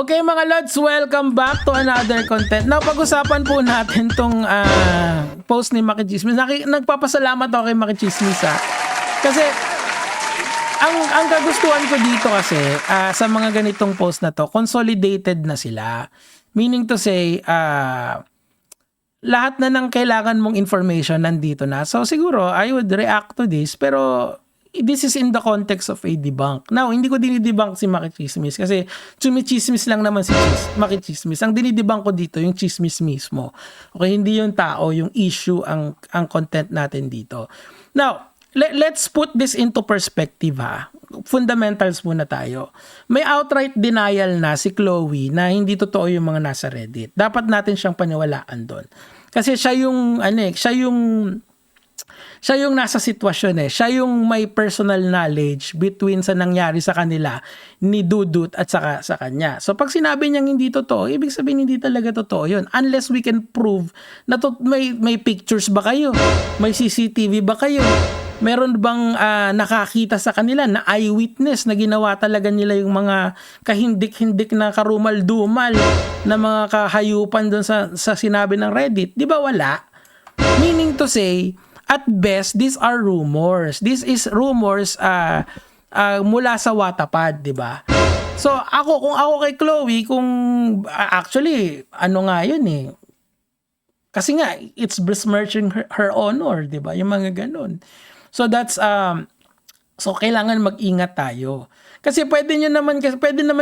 Okay mga Lods, welcome back to another content. Now, pag-usapan po natin tong post ni Maki Chismis. Nagpapasalamat ako kay Maki Chismis kasi ang kagustuhan ko dito kasi sa mga ganitong post na to, consolidated na sila. Meaning to say, lahat na ng kailangan mong information nandito na. So siguro, I would react to this, pero this is in the context of a debunk. Now, hindi ko dinidebunk si Maki Chismis kasi chumichismis lang naman si Maki Chismis. Ang dinidebunk ko dito, yung chismis mismo. Okay, hindi yung tao, yung issue ang content natin dito. Now, let's put this into perspective Fundamentals muna tayo. May outright denial na si Chloe na hindi totoo yung mga nasa Reddit. Dapat natin siyang paniwalaan doon. Kasi siya yung nasa sitwasyon Siya yung may personal knowledge between sa nangyari sa kanila ni Dudut at sa kanya. So pag sinabi niyang hindi totoo, ibig sabihin hindi talaga totoo yun. Unless we can prove na may pictures ba kayo? May CCTV ba kayo? Meron bang nakakita sa kanila na eyewitness na ginawa talaga nila yung mga kahindik-hindik na karumal-dumal na mga kahayupan doon sa sinabi ng Reddit? Di ba wala? Meaning to say, at best, these are rumors. This is rumors mula sa Wattpad, di ba? So, kung ako kay Chloe, actually, ano nga yun kasi nga, it's besmirching her honor, di ba? Yung mga ganun. So, so kailangan mag-ingat tayo. Kasi pwede naman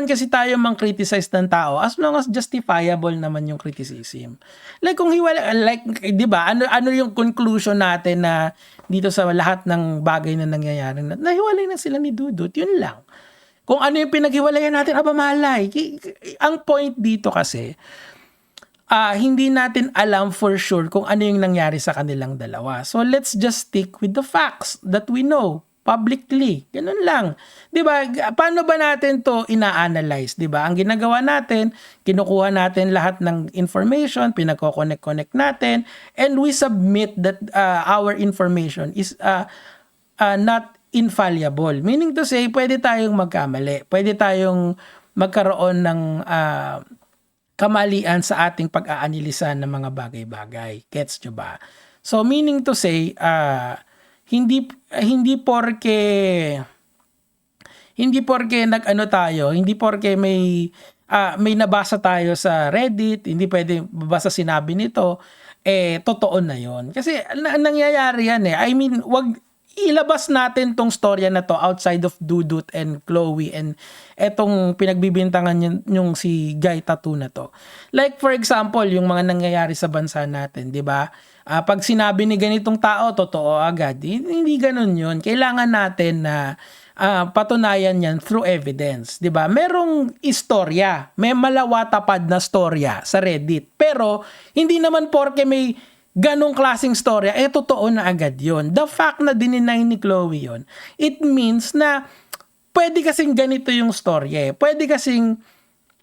kasi tayo mang-criticize ng tao as long as justifiable naman yung criticism. Like kung di ba? Ano yung conclusion natin na dito sa lahat ng bagay na nangyayari na nahiwalay na sila ni Dudut, yun lang. Kung ano yung pinaghiwalayan natin, malay. Ang point dito kasi, hindi natin alam for sure kung ano yung nangyari sa kanilang dalawa. So let's just stick with the facts that we know publicly. Ganun lang. 'Di ba? Paano ba natin 'to ina-analyze, 'di ba? Ang ginagawa natin, kinukuha natin lahat ng information, pinagko-connect natin, and we submit that our information is not infallible. Meaning to say, pwede tayong magkamali. Pwede tayong magkaroon ng kamalian sa ating pag-aanalisa ng mga bagay-bagay. Gets nyo ba? So, meaning to say, hindi porke hindi porke may nabasa tayo sa Reddit, hindi pwede babasa sinabi nito, totoo na yon. Kasi nangyayari yan I mean, wag ilabas natin tong storya na to outside of Dudut and Chloe and etong pinagbibintangan yung si Guy Tattoo na to. Like for example, yung mga nangyayari sa bansa natin, di ba? Pag sinabi ni ganitong tao, totoo agad. Hindi ganun yun. Kailangan natin na patunayan yan through evidence. Di ba? Merong istorya. May malawatapad na storya sa Reddit. Pero, hindi naman porke may ganong klaseng storya, totoo na agad yon. The fact na dininay ni Chloe yon, it means na pwede kasing ganito yung storya Pwede kasing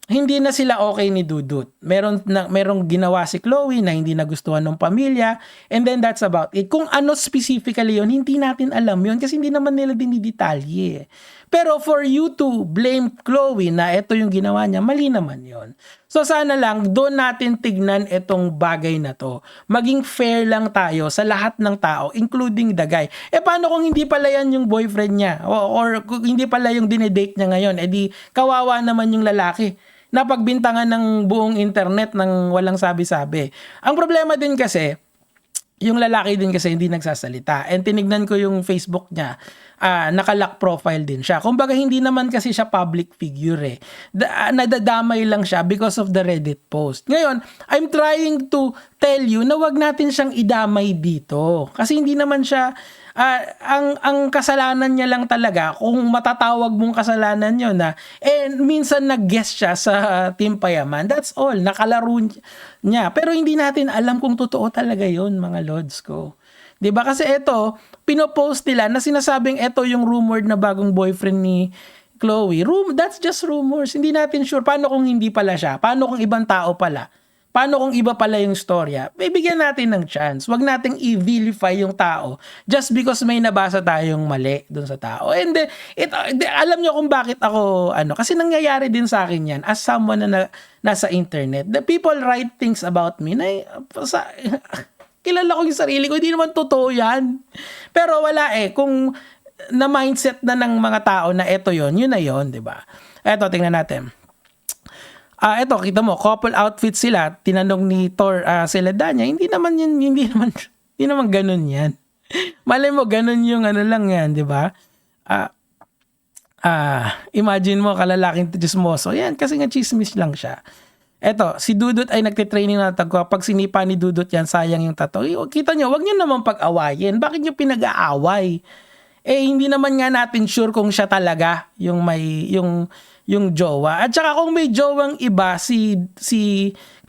hindi na sila okay ni Dudut. Merong ginawa si Chloe na hindi nagustuhan ng pamilya, and then that's about it. Kung ano specifically yon, hindi natin alam yon kasi hindi naman nila dinidetalye. Pero for you to blame Chloe na ito yung ginawa niya, mali naman yon. So sana lang doon natin tignan itong bagay na to. Maging fair lang tayo sa lahat ng tao, including the guy. Paano kung hindi pala yan yung boyfriend niya? Or kung hindi pala yung dinedate niya ngayon? Di kawawa naman yung lalaki. Napagbintangan ng buong internet ng walang sabi-sabi. Ang problema din kasi, yung lalaki din kasi hindi nagsasalita. And tinignan ko yung Facebook niya, naka-lock profile din siya. Kumbaga hindi naman kasi siya public figure nadadamay lang siya because of the Reddit post. Ngayon, I'm trying to tell you na wag natin siyang idamay dito. Kasi hindi naman siya, ang kasalanan niya lang talaga, kung matatawag mong kasalanan yun minsan nag-guest siya sa Team Payaman. That's all. Nakalaro niya. Pero hindi natin alam kung totoo talaga yun, mga Lods ko. 'Di ba? Kasi ito, pinopost nila na sinasabing ito yung rumored na bagong boyfriend ni Chloe. That's just rumors. Hindi natin sure. Paano kung hindi pala siya? Paano kung ibang tao pala? Paano kung iba pala yung storya? Bibigyan natin ng chance. Wag nating i-vilify yung tao just because may nabasa tayong mali dun sa tao. And alam nyo kung bakit ako, kasi nangyayari din sa akin yan as someone na nasa internet. The people write things about me na kilala ko yung sarili ko, hindi naman totoo yan. Pero wala kung na mindset na ng mga tao na eto yun na yun, di ba? Eto, tingnan natin. Eto, kita mo, couple outfit sila. Tinanong ni Thor sila Danya, hindi naman ganun yan. Malay mo, ganun yung lang yan, di ba? Imagine mo, kalalaking chismoso. Yan, kasi nga chismis lang siya. Eto, si Dudut ay nagtitraining na tagwa. Pag sinipa ni Dudut yan, sayang yung tato. Kita nyo, wag nyo naman pag-awayin. Bakit nyo pinag-aaway? Hindi naman nga natin sure kung siya talaga yung may yung jowa. At saka kung may jowang iba si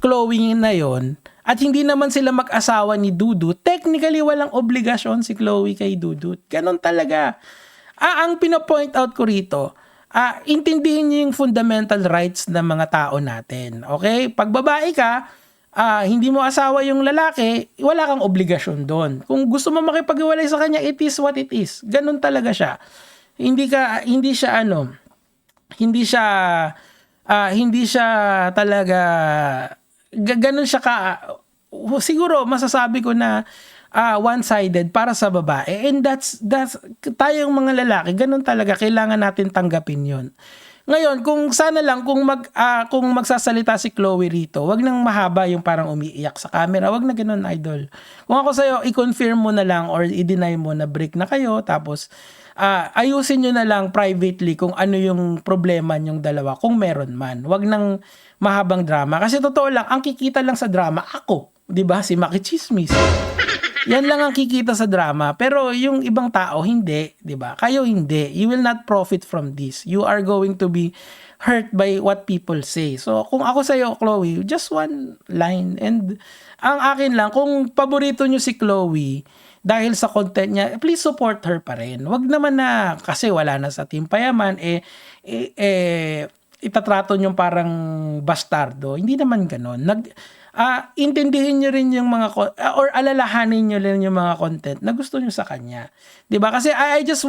Chloe na yon at hindi naman sila mag-asawa ni Dudut, technically walang obligasyon si Chloe kay Dudut. Ganon talaga. Ang pino-point out ko rito, intindihin niyo yung fundamental rights ng mga tao natin. Okay? Pag babae ka, hindi mo asawa yung lalaki, wala kang obligasyon doon. Kung gusto mo makipag-iwalay sa kanya, it is what it is. Ganun talaga siya. Hindi siya talaga ganun siya siguro masasabi ko na one-sided para sa babae. And that's tayong mga lalaki, ganun talaga, kailangan natin tanggapin 'yon. Ngayon, kung sana lang kung magsasalita si Chloe rito, wag nang mahaba yung parang umiiyak sa camera, wag na ganoon, idol. Kung ako sa'yo, i-confirm mo na lang or i-deny mo na break na kayo, tapos ayusin nyo na lang privately kung ano yung problema nyong dalawa, kung meron man. Wag nang mahabang drama. Kasi totoo lang, ang kikita lang sa drama, ako. 'Di ba? Si Maki Chismis. Yan lang ang kikita sa drama. Pero yung ibang tao, hindi. 'Di ba? Kayo hindi. You will not profit from this. You are going to be hurt by what people say. So, kung ako sa'yo, Chloe, just one line. And ang akin lang, kung paborito nyo si Chloe, dahil sa content niya, please support her pa rin. Wag naman na, kasi wala na sa Team Payaman, itatrato nyo parang bastardo. Hindi naman ganon. Intindihin nyo rin yung mga or alalahanin nyo rin yung mga content na gusto nyo sa kanya. 'Di ba? Kasi I just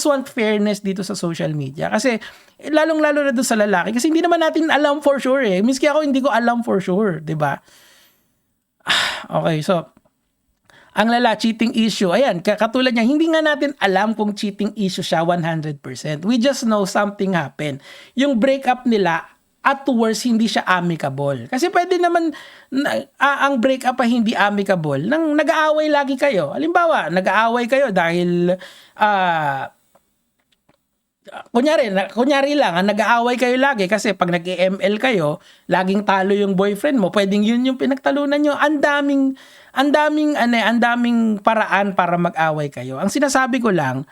want fairness dito sa social media. Kasi lalong-lalo na doon sa lalaki, kasi hindi naman natin alam for sure Miski ako hindi ko alam for sure, 'di ba? Okay, so ang cheating issue, ayan, katulad niya, hindi nga natin alam kung cheating issue siya 100%. We just know something happened. Yung breakup nila, at worst, hindi siya amicable. Kasi pwede naman, ang breakup ay hindi amicable nang nag-aaway lagi kayo. Halimbawa, nag-aaway kayo dahil, kunyari lang, nag-aaway kayo lagi kasi pag nag-ML kayo, laging talo yung boyfriend mo, pwedeng yun yung pinagtalunan nyo. Ang daming paraan para mag-away kayo. Ang sinasabi ko lang,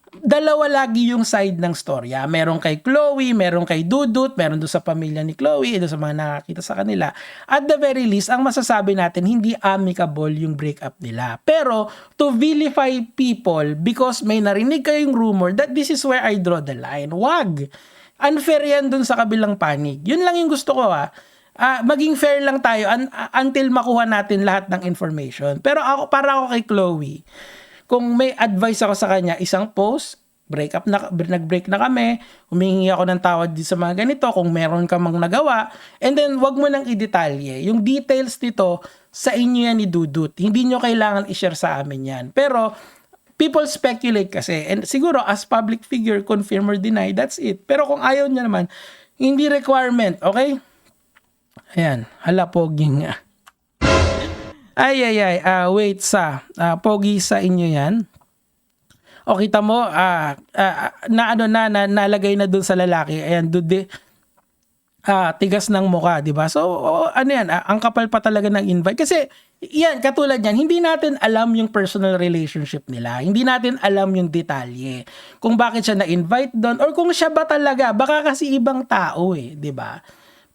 dalawa lagi yung side ng storya. Meron kay Chloe, meron kay Dudut, meron doon sa pamilya ni Chloe, doon sa mga nakakita sa kanila. At the very least, ang masasabi natin, hindi amicable yung breakup nila. Pero, to vilify people because may narinig kayong rumor, that this is where I draw the line. Wag! Unfair yan doon sa kabilang panig. Yun lang yung gusto ko maging fair lang tayo until makuha natin lahat ng information. Pero para ako kay Chloe, kung may advice ako sa kanya, isang post, nag-break na kami, humingi ako ng tawad sa mga ganito, kung meron ka mang nagawa, and then wag mo nang i-detalye. Yung details nito, sa inyo yan ni Dudut. Hindi nyo kailangan i-share sa amin yan. Pero, people speculate kasi, and siguro as public figure, confirm or deny, that's it. Pero kung ayaw nyo naman, hindi requirement, okay? Ayan, hala poging nga. Wait pogi sa inyo yan. O kita mo, nalagay na dun sa lalaki. Ayan, tigas ng mukha, di ba? So, yan, ang kapal pa talaga ng invite. Kasi, yan, katulad yan, hindi natin alam yung personal relationship nila. Hindi natin alam yung detalye. Kung bakit siya na-invite doon, or kung siya ba talaga, baka kasi ibang tao di ba?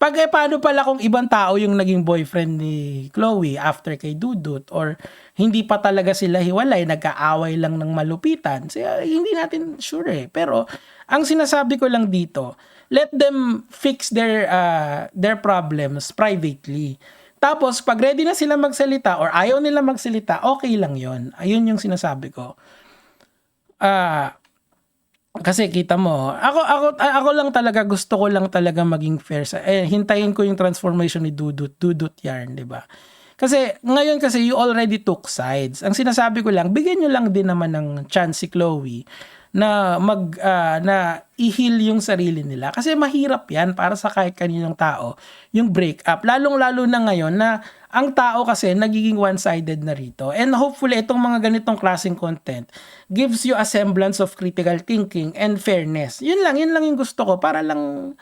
Paano pala kung ibang tao yung naging boyfriend ni Chloe after kay Dudut, or hindi pa talaga sila hiwalay, nagkaaway lang ng malupitan. So, hindi natin sure Pero ang sinasabi ko lang dito, let them fix their problems privately. Tapos 'pag ready na sila magsalita or ayaw nila magsalita, okey lang 'yun. Ayun yung sinasabi ko. Ah, Kasi kita mo, ako lang talaga, gusto ko lang talaga maging fair hintayin ko yung transformation ni Dudut Yarn, 'di ba? Kasi ngayon kasi you already took sides. Ang sinasabi ko lang, bigyan niyo lang din naman ng chance si Chloe na na i-heal yung sarili nila. Kasi mahirap 'yan para sa kahit kaninong tao, yung breakup. Lalong-lalo na ngayon na ang tao kasi nagiging one-sided na rito. And hopefully itong mga ganitong klaseng content gives you a semblance of critical thinking and fairness. Yun lang yung gusto ko para lang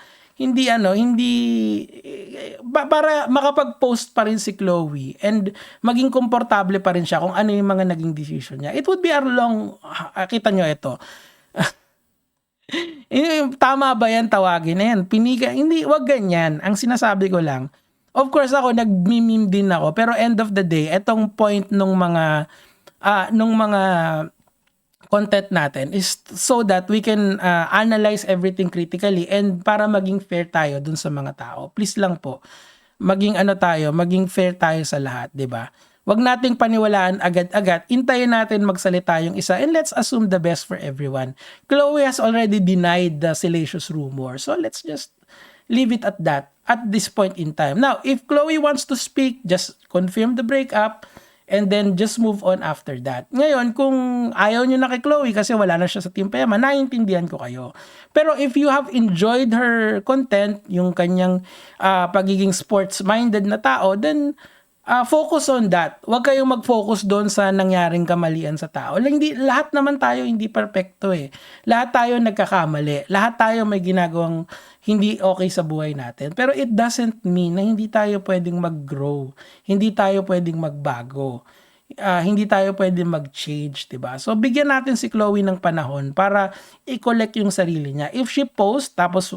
para makapag-post pa rin si Chloe and maging komportable pa rin siya kung ano yung mga naging decision niya. It would be a long, kita nyo ito. Tama ba yan, tawagin na yan? Hindi, wag ganyan. Ang sinasabi ko lang, of course ako, nag-meme din ako, pero end of the day, etong point nung mga content natin is so that we can analyze everything critically and para maging fair tayo dun sa mga tao. Please lang po, maging fair tayo sa lahat, 'di ba? Wag nating paniwalaan agad-agad. Hintayin natin magsalita yung isa and let's assume the best for everyone. Chloe has already denied the salacious rumor. So let's just leave it at that at this point in time. Now, if Chloe wants to speak, just confirm the breakup and then just move on after that. Ngayon, kung ayaw nyo na kay Chloe kasi wala na siya sa Team Pema, naiintindihan ko kayo. Pero if you have enjoyed her content, yung kanyang pagiging sports-minded na tao, then focus on that. Huwag kayong mag-focus doon sa nangyaring kamalian sa tao. Lahat naman tayo hindi perfecto eh. Lahat tayo nagkakamali. Lahat tayo may ginagawang hindi okay sa buhay natin. Pero it doesn't mean na hindi tayo pwedeng mag-grow. Hindi tayo pwedeng magbago. Hindi tayo pwedeng mag-change, diba? So, bigyan natin si Chloe ng panahon para i-collect yung sarili niya. If she post, tapos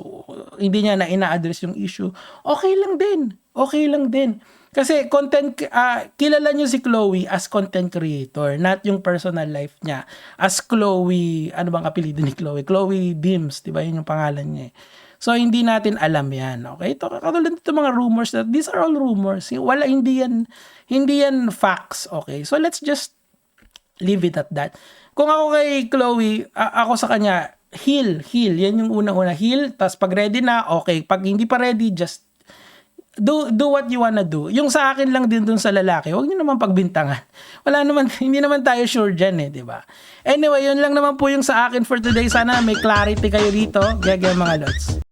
hindi niya na ina-address yung issue, okay lang din. Okay lang din. Kasi kilala niyo si Chloe as content creator, not yung personal life niya. As Chloe, ano bang apelido ni Chloe? Chloe Dims, diba? Yun yung pangalan niya eh. So, hindi natin alam yan. Okay? Ito, katulad dito mga rumors, these are all rumors. Hindi yan facts. Okay? So, let's just leave it at that. Kung ako kay Chloe, ako sa kanya, heal. Yan yung unang-una. Heal, tapos pag ready na, okay. Pag hindi pa ready, just do what you wanna do. Yung sa akin lang din dun sa lalaki, huwag niyo naman pagbintangan. Hindi naman tayo sure dyan eh, di ba? Anyway, yun lang naman po yung sa akin for today. Sana may clarity kayo dito. Gaya mga lods.